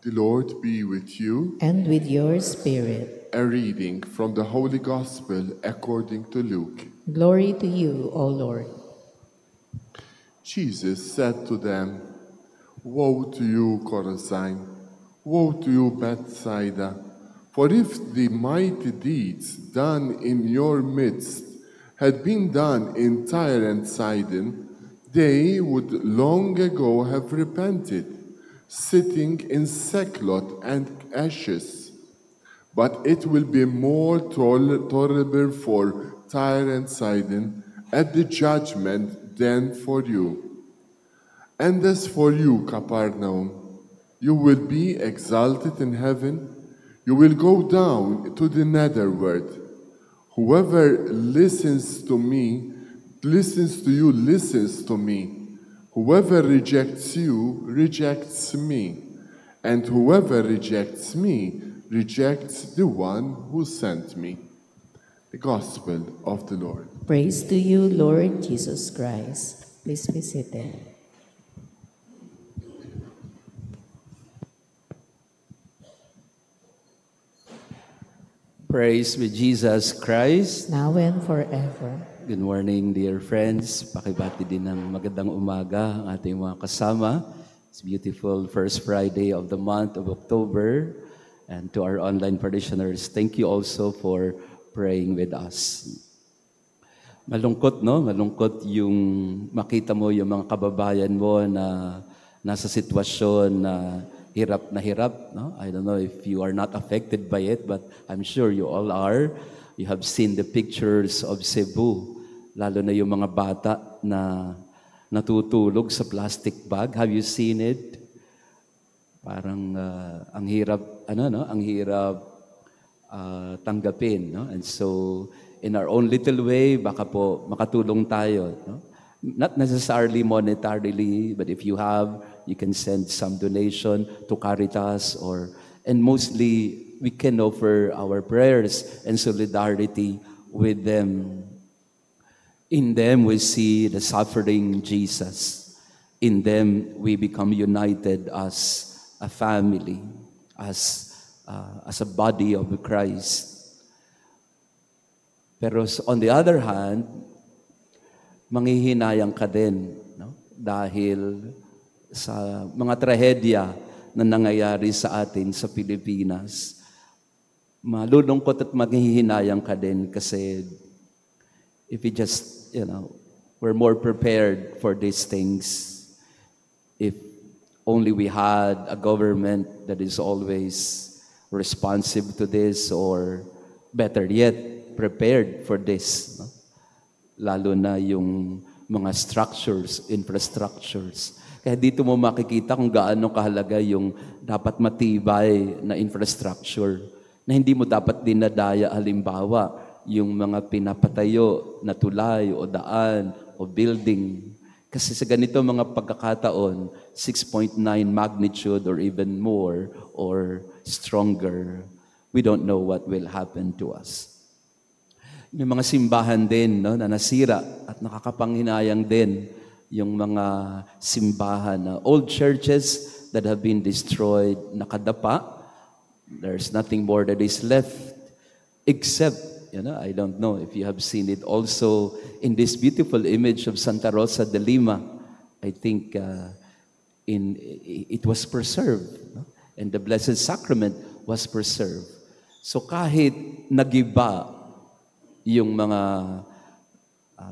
The Lord be with you. And with your spirit. A reading from the Holy Gospel according to Luke. Glory to you, O Lord. Jesus said to them, "Woe to you, Chorazin! Woe to you, Bethsaida! For if the mighty deeds done in your midst had been done in Tyre and Sidon, they would long ago have repented, sitting in sackcloth and ashes. But it will be more tolerable for Tyre and Sidon at the judgment than for you. And as for you, Capernaum, you will be exalted in heaven. You will go down to the netherworld. Whoever listens to you listens to me. Whoever rejects you rejects me. And whoever rejects me rejects the one who sent me." The Gospel of the Lord. Praise to you, Lord Jesus Christ. Please be seated. Praise with Jesus Christ. Now and forever. Good morning, dear friends. Pakibati din ng magandang umaga ang ating mga kasama. It's beautiful first Friday of the month of October. And to our online parishioners, thank you also for praying with us. Malungkot, no? Malungkot yung makita mo yung mga kababayan mo na nasa sitwasyon na hirap, no? I don't know if you are not affected by it, but I'm sure you all are. You have seen the pictures of Cebu, lalo na yung mga bata na natutulog sa plastic bag. Have you seen it? Parang ang hirap, ang hirap tanggapin, no? And so in our own little way, baka po makatulong tayo, no? Not necessarily monetarily, but if you have, you can send some donation to Caritas and mostly we can offer our prayers and solidarity with them. In them we see the suffering Jesus. In them we become united as a family, as a body of Christ. Pero on the other hand, manghihinayang ka din, no? Dahil sa mga trahedya na nangyayari sa atin sa Pilipinas. Malulungkot at manghihinayang ka din kasi if we just, we're more prepared for these things. If only we had a government that is always responsive to this, or better yet, prepared for this, no? Lalo na yung mga infrastructures. Kaya dito mo makikita kung gaano kahalaga yung dapat matibay na infrastructure na hindi mo dapat dinadaya. Halimbawa, yung mga pinapatayo na tulay o daan o building. Kasi sa ganito mga pagkakataon, 6.9 magnitude or even more or stronger, we don't know what will happen to us. May mga simbahan din, no, na nasira at nakakapanghinayang din yung mga simbahan na old churches that have been destroyed, nakadapa. There's nothing more that is left except, I don't know if you have seen it also in this beautiful image of Santa Rosa de Lima. I think it was preserved, no? And the Blessed Sacrament was preserved. So kahit nagiba yung mga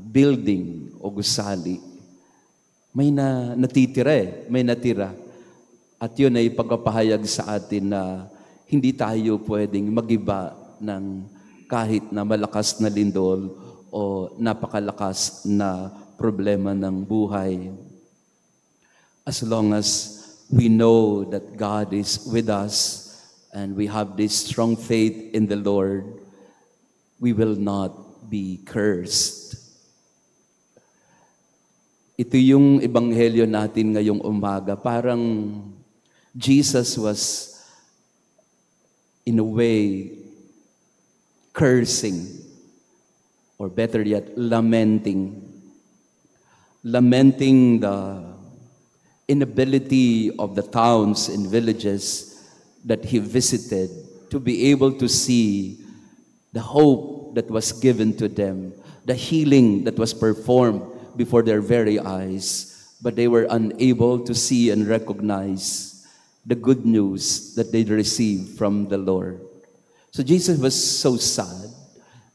building o gusali, may natitira, may natira. At yun ay pagpapahayag sa atin na hindi tayo pwedeng magiba ng kahit na malakas na lindol o napakalakas na problema ng buhay. As long as we know that God is with us and we have this strong faith in the Lord, we will not be cursed. Ito yung ebanghelyo natin ngayong umaga. Parang Jesus was, in a way, cursing, or better yet, lamenting the inability of the towns and villages that he visited, to be able to see the hope that was given to them, the healing that was performed before their very eyes, but they were unable to see and recognize the good news that they received from the Lord. So Jesus was so sad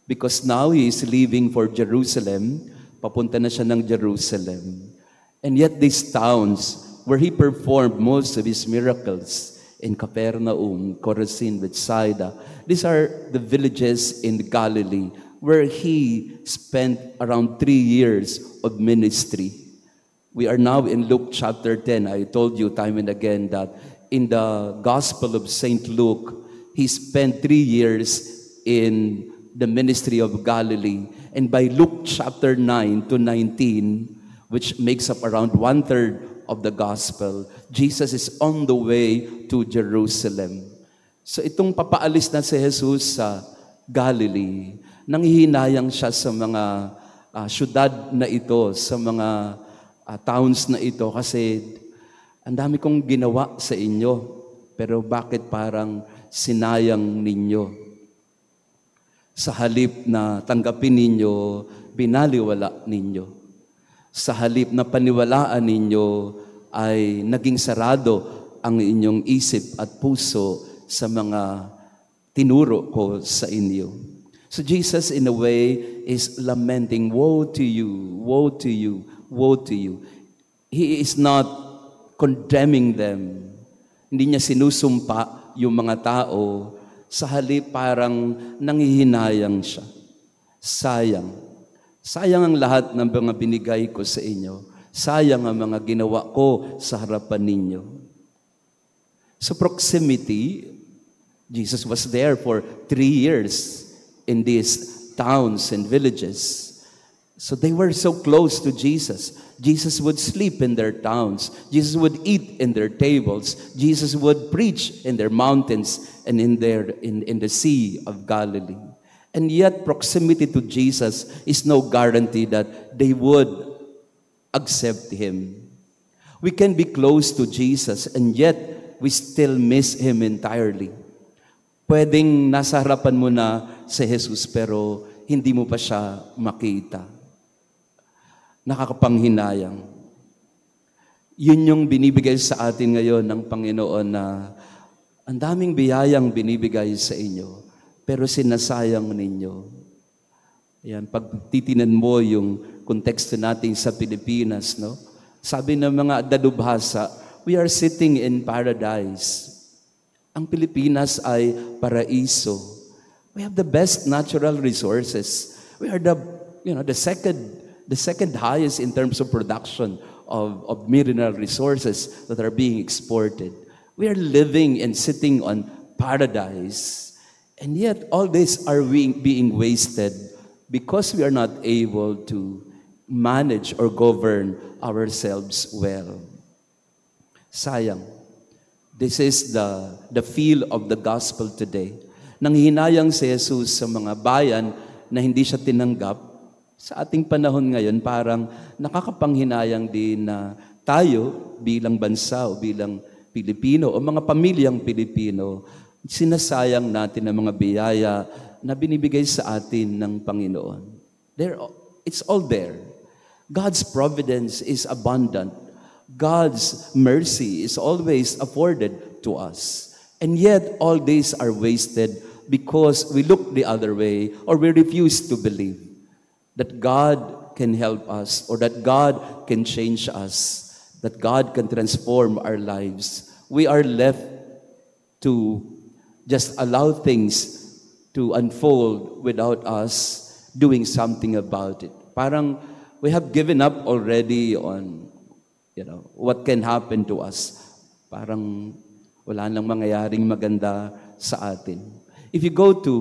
because now he is leaving for Jerusalem. Papunta na siya ng Jerusalem. And yet these towns where he performed most of his miracles, in Capernaum, Chorazin, Bethsaida, these are the villages in Galilee where he spent around 3 years of ministry. We are now in Luke chapter 10. I told you time and again that in the Gospel of St. Luke, he spent 3 years in the ministry of Galilee. And by Luke chapter 9 to 19, which makes up around 1/3 of the Gospel, Jesus is on the way to Jerusalem. So itong papaalis na si Jesus sa Galilee, nanghihinayang siya sa mga syudad na ito, sa mga towns na ito, kasi ang dami kong ginawa sa inyo, pero bakit parang sinayang ninyo? Sa halip na tanggapin ninyo, binaliwala ninyo. Sa halip na paniwalaan ninyo, ay naging sarado ang inyong isip at puso sa mga tinuro ko sa inyo. So Jesus, in a way, is lamenting, woe to you, woe to you, woe to you. He is not condemning them. Hindi niya sinusumpa yung mga tao. Sa halip parang nanghihinayang siya. Sayang. Sayang ang lahat ng mga binigay ko sa inyo. Sayang ang mga ginawa ko sa harapan ninyo. So proximity, Jesus was there for 3 years in these towns and villages. So they were so close to Jesus. Jesus would sleep in their towns. Jesus would eat in their tables. Jesus would preach in their mountains and in the Sea of Galilee. And yet, proximity to Jesus is no guarantee that they would accept Him. We can be close to Jesus and yet we still miss Him entirely. Pwedeng nasa harapan mo na si Jesus pero hindi mo pa siya makita. Nakakapanghinayang. Yun yung binibigay sa atin ngayon ng Panginoon na ang daming biyayang binibigay sa inyo, pero sinasayang ninyo. Ayan, pag titinan mo yung konteksto natin sa Pilipinas, no? Sabi ng mga dalubhasa, we are sitting in paradise. Ang Pilipinas ay paraiso. We have the best natural resources. We are the second highest in terms of production of mineral resources that are being exported. We are living and sitting on paradise. And yet, all this are being wasted because we are not able to manage or govern ourselves well. Sayang. This is the feel of the gospel today. Nanghihinayang si Jesus sa mga bayan na hindi siya tinanggap. Sa ating panahon ngayon, parang nakakapanghinayang din na tayo bilang bansa o bilang Pilipino o mga pamilyang Pilipino, sinasayang natin ang mga biyaya na binibigay sa atin ng Panginoon. It's all there. God's providence is abundant. God's mercy is always afforded to us. And yet, all these are wasted because we look the other way or we refuse to believe that God can help us or that God can change us, that God can transform our lives. We are left to just allow things to unfold without us doing something about it. Parang we have given up already on, what can happen to us. Parang wala nang mangyayaring maganda sa atin. If you go to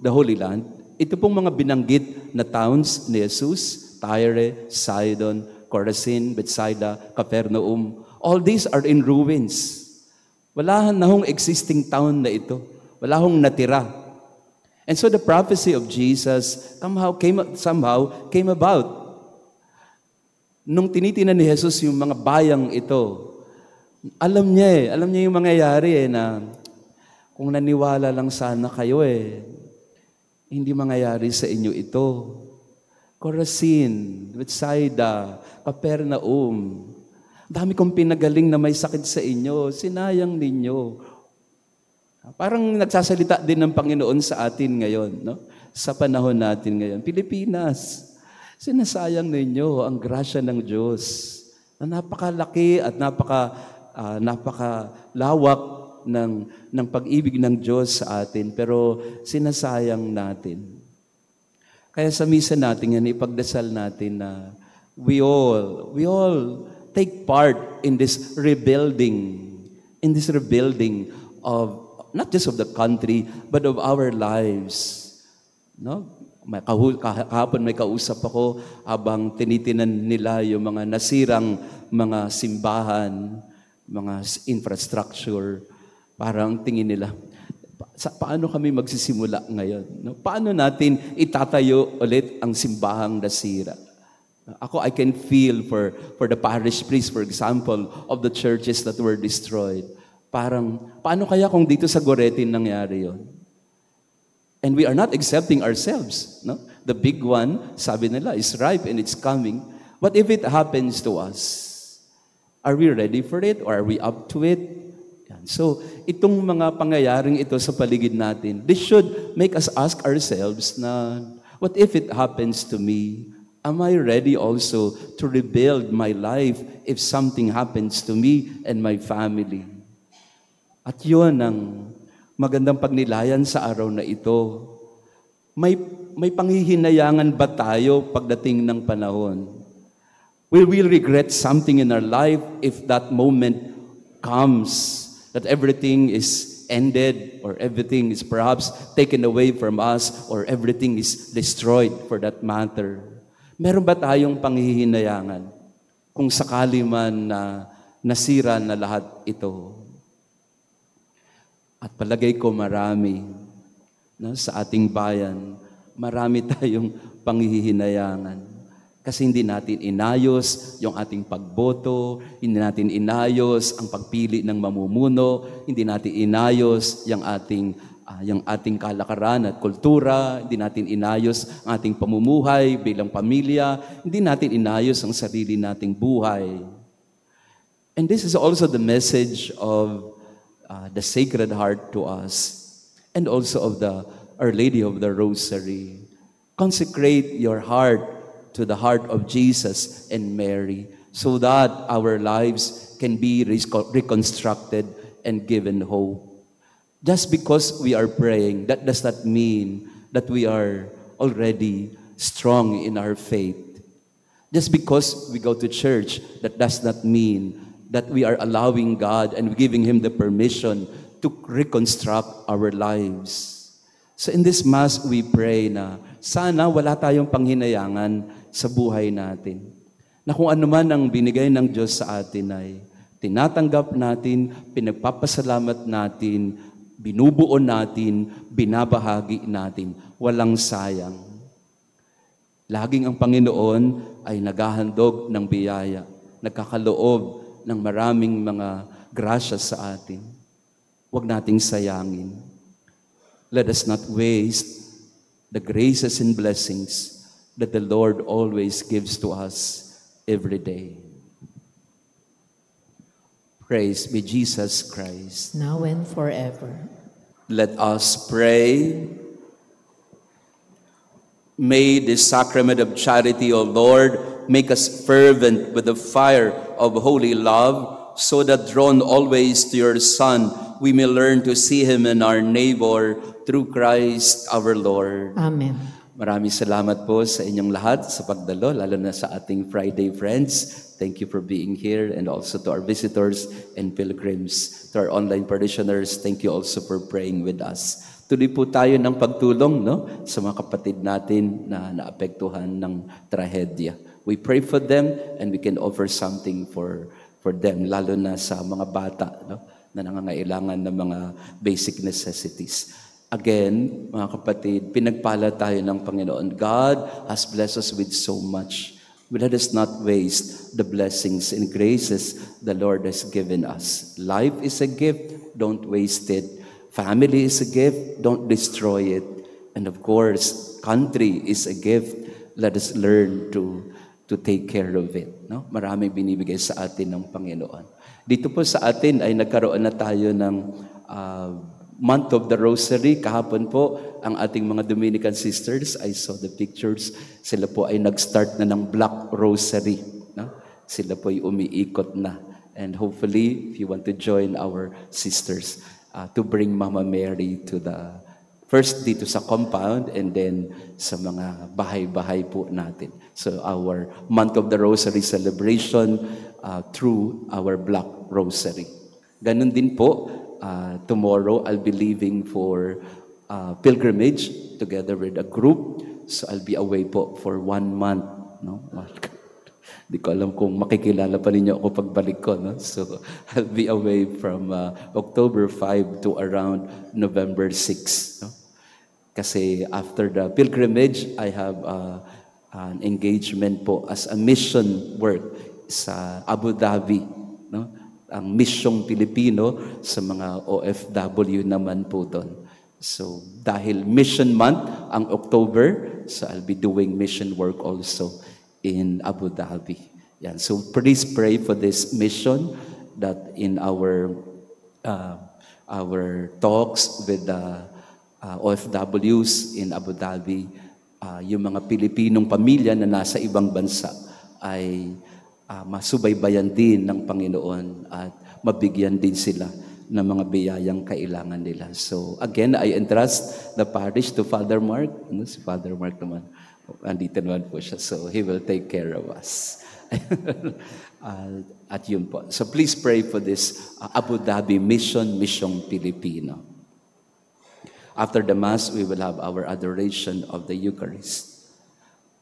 the Holy Land, ito pong mga binanggit na towns ni Jesus, Tyre, Sidon, Chorazin, Bethsaida, Capernaum, all these are in ruins. Wala na hong existing town na ito. Wala hong natira. And so the prophecy of Jesus somehow came about. Nung tinitinan ni Jesus yung mga bayang ito, alam niya yung mangyayari na Kung naniwala lang sana kayo hindi mangyayari sa inyo ito. Corazin, Bethsaida, Capernaum. Dami kong pinagaling na may sakit sa inyo. Sinayang ninyo. Parang nagsasalita din ng Panginoon sa atin ngayon, no? Sa panahon natin ngayon. Pilipinas, sinasayang ninyo ang grasya ng Diyos na napakalaki at napakalawak ng pag-ibig ng Diyos sa atin, pero sinasayang natin. Kaya sa misa natin yan, ipagdasal natin na we all take part in this rebuilding of, not just of the country, but of our lives. No? Kahapon may kausap ako habang tinitinan nila yung mga nasirang mga simbahan, mga infrastructure. Parang tingin nila, paano kami magsisimula ngayon? No? Paano natin itatayo ulit ang simbahang nasira? Ako, I can feel for the parish priest, for example, of the churches that were destroyed. Parang, paano kaya kung dito sa Goretin nangyari yon? And we are not accepting ourselves. No? The big one, sabi nila, is ripe and it's coming. What if it happens to us? Are we ready for it or are we up to it? So, itong mga pangyayaring ito sa paligid natin, this should make us ask ourselves na, what if it happens to me? Am I ready also to rebuild my life if something happens to me and my family? At yun ang magandang pagnilayan sa araw na ito. May panghihinayangan ba tayo pagdating ng panahon? Will we regret something in our life if that moment comes? That everything is ended or everything is perhaps taken away from us or everything is destroyed for that matter. Meron ba tayong panghihinayangan kung sakali man na nasira na lahat ito? At palagay ko marami sa ating bayan, marami tayong panghihinayangan. Kasi hindi natin inayos yung ating pagboto, hindi natin inayos ang pagpili ng mamumuno, hindi natin inayos yung ating kalakaran at kultura, hindi natin inayos ang ating pamumuhay bilang pamilya, hindi natin inayos ang sarili nating buhay. And this is also the message of the Sacred Heart to us and also of Our Lady of the Rosary. Consecrate your heart to the heart of Jesus and Mary, so that our lives can be reconstructed and given hope. Just because we are praying, that does not mean that we are already strong in our faith. Just because we go to church, that does not mean that we are allowing God and giving Him the permission to reconstruct our lives. So in this Mass, we pray na sana wala tayong panghinayangan sa buhay natin. Na kung ano man ang binigay ng Diyos sa atin ay tinatanggap natin, pinagpapasalamat natin, binubuo natin, binabahagi natin. Walang sayang. Laging ang Panginoon ay naghahandog ng biyaya, nagkakaloob ng maraming mga grasya sa atin. Huwag nating sayangin. Let us not waste the graces and blessings that the Lord always gives to us every day. Praise be Jesus Christ. Now and forever. Let us pray. May this sacrament of charity, O Lord, make us fervent with the fire of holy love, so that drawn always to your Son, we may learn to see Him in our neighbor through Christ our Lord. Amen. Maraming salamat po sa inyong lahat sa pagdalo, lalo na sa ating Friday friends. Thank you for being here, and also to our visitors and pilgrims. To our online parishioners, thank you also for praying with us. Tuloy po tayo ng pagtulong sa mga kapatid natin na naapektuhan ng trahedya. We pray for them and we can offer something for them, lalo na sa mga bata na nangangailangan ng mga basic necessities. Again, mga kapatid, pinagpala tayo ng Panginoon. God has blessed us with so much. Let us not waste the blessings and graces the Lord has given us. Life is a gift. Don't waste it. Family is a gift, don't destroy it. And of course, country is a gift. Let us learn to take care of it. No? Maraming binibigay sa atin ng Panginoon. Dito po sa atin ay nagkaroon na tayo ng Month of the Rosary. Kahapon po, ang ating mga Dominican sisters, I saw the pictures, sila po ay nag-start na ng Black Rosary. No? Sila po ay umiikot na. And hopefully, if you want to join our sisters, to bring Mama Mary to the, first dito sa compound, and then sa mga bahay-bahay po natin. So our Month of the Rosary celebration through our Black Rosary. Ganun din po, tomorrow I'll be leaving for pilgrimage together with a group. So I'll be away po for 1 month. No? Di ko alam kung makikilala pa ninyo ako pagbalik ko. No? So I'll be away from October 5 to around November 6. No? Kasi after the pilgrimage, I have an engagement po as a mission work sa Abu Dhabi. No? Ang misyong Pilipino sa mga OFW naman po doon. So dahil mission month ang October, so I'll be doing mission work also in Abu Dhabi. Yan. So please pray for this mission that in our talks with the OFWs in Abu Dhabi, yung mga Pilipinong pamilya na nasa ibang bansa ay masubaybayan din ng Panginoon at mabigyan din sila ng mga biyayang kailangan nila. So again, I entrust the parish to Father Mark. Si Father Mark naman, andito naman po siya. So he will take care of us. At yun po. So please pray for this Abu Dhabi Misyong Pilipino. After the Mass, we will have our adoration of the Eucharist.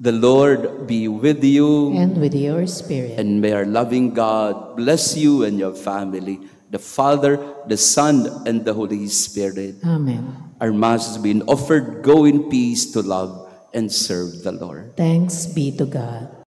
The Lord be with you. And with your spirit. And may our loving God bless you and your family, the Father, the Son, and the Holy Spirit. Amen. Our Mass has been offered. Go in peace to love and serve the Lord. Thanks be to God.